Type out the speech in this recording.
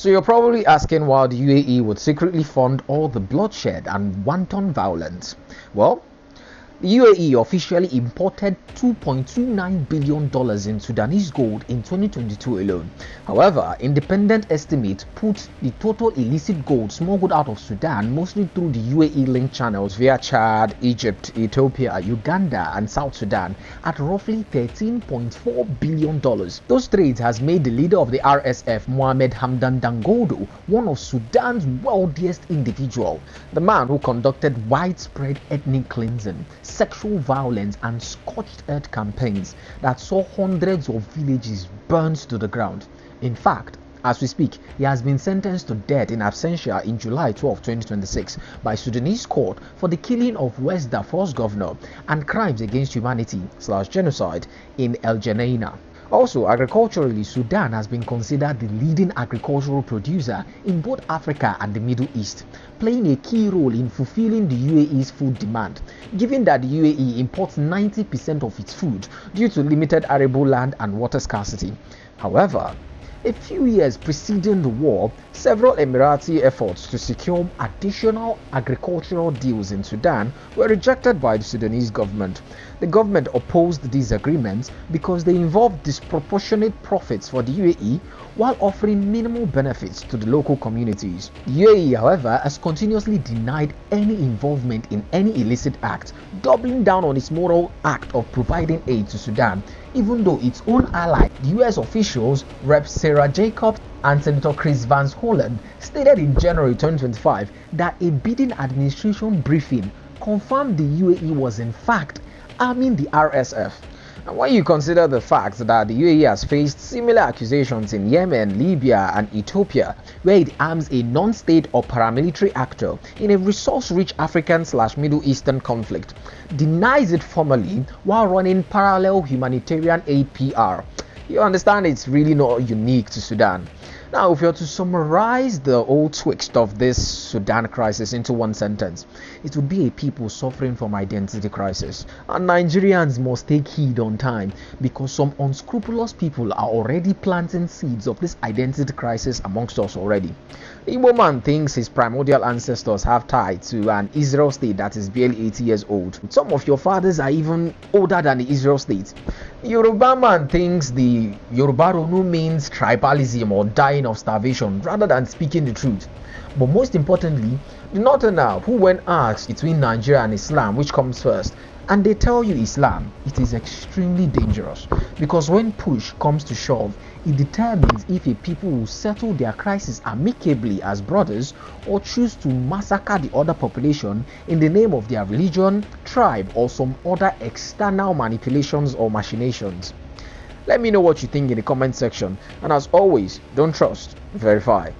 So you're probably asking why the UAE would secretly fund all the bloodshed and wanton violence. Well, the UAE officially imported $2.29 billion in Sudanese gold in 2022 alone. However, independent estimates put the total illicit gold smuggled out of Sudan, mostly through the UAE-linked channels via Chad, Egypt, Ethiopia, Uganda, and South Sudan, at roughly $13.4 billion. Those trades has made the leader of the RSF, Mohamed Hamdan Dangodo, one of Sudan's wealthiest individuals. The man who conducted widespread ethnic cleansing, sexual violence, and scorched earth campaigns that saw hundreds of villages burned to the ground. In fact, as we speak, he has been sentenced to death in absentia in July 12, 2026 by Sudanese court for the killing of West Darfur's governor and crimes against humanity/genocide in el-Geneina. Also, agriculturally, Sudan has been considered the leading agricultural producer in both Africa and the Middle East, playing a key role in fulfilling the UAE's food demand, given that the UAE imports 90% of its food due to limited arable land and water scarcity. However, a few years preceding the war, several Emirati efforts to secure additional agricultural deals in Sudan were rejected by the Sudanese government. The government opposed these agreements because they involved disproportionate profits for the UAE while offering minimal benefits to the local communities. The UAE, however, has continuously denied any involvement in any illicit act, doubling down on its moral act of providing aid to Sudan, even though its own ally, the US officials, Rep. Sarah Jacobs and Senator Chris Vance Holland, stated in January 2025 that a Biden administration briefing confirmed the UAE was in fact arming the RSF. And when you consider the fact that the UAE has faced similar accusations in Yemen, Libya, and Ethiopia, where it arms a non-state or paramilitary actor in a resource-rich African/Middle Eastern conflict, denies it formally while running parallel humanitarian aid PR, you understand it's really not unique to Sudan. Now, if you're to summarize the whole twist of this Sudan crisis into one sentence, it would be a people suffering from identity crisis. And Nigerians must take heed on time, because some unscrupulous people are already planting seeds of this identity crisis amongst us already. The Igbo man thinks his primordial ancestors have ties to an Israel state that is barely 80 years old. Some of your fathers are even older than the Israel state. The Yoruba man thinks the Yoruba Ronu means tribalism or dying of starvation rather than speaking the truth. But most importantly, the Northerner who, when asked between Nigeria and Islam which comes first, and they tell you Islam, it is extremely dangerous, because when push comes to shove, it determines if a people will settle their crisis amicably as brothers or choose to massacre the other population in the name of their religion, tribe, or some other external manipulations or machinations. Let me know what you think in the comment section, and as always, don't trust, verify.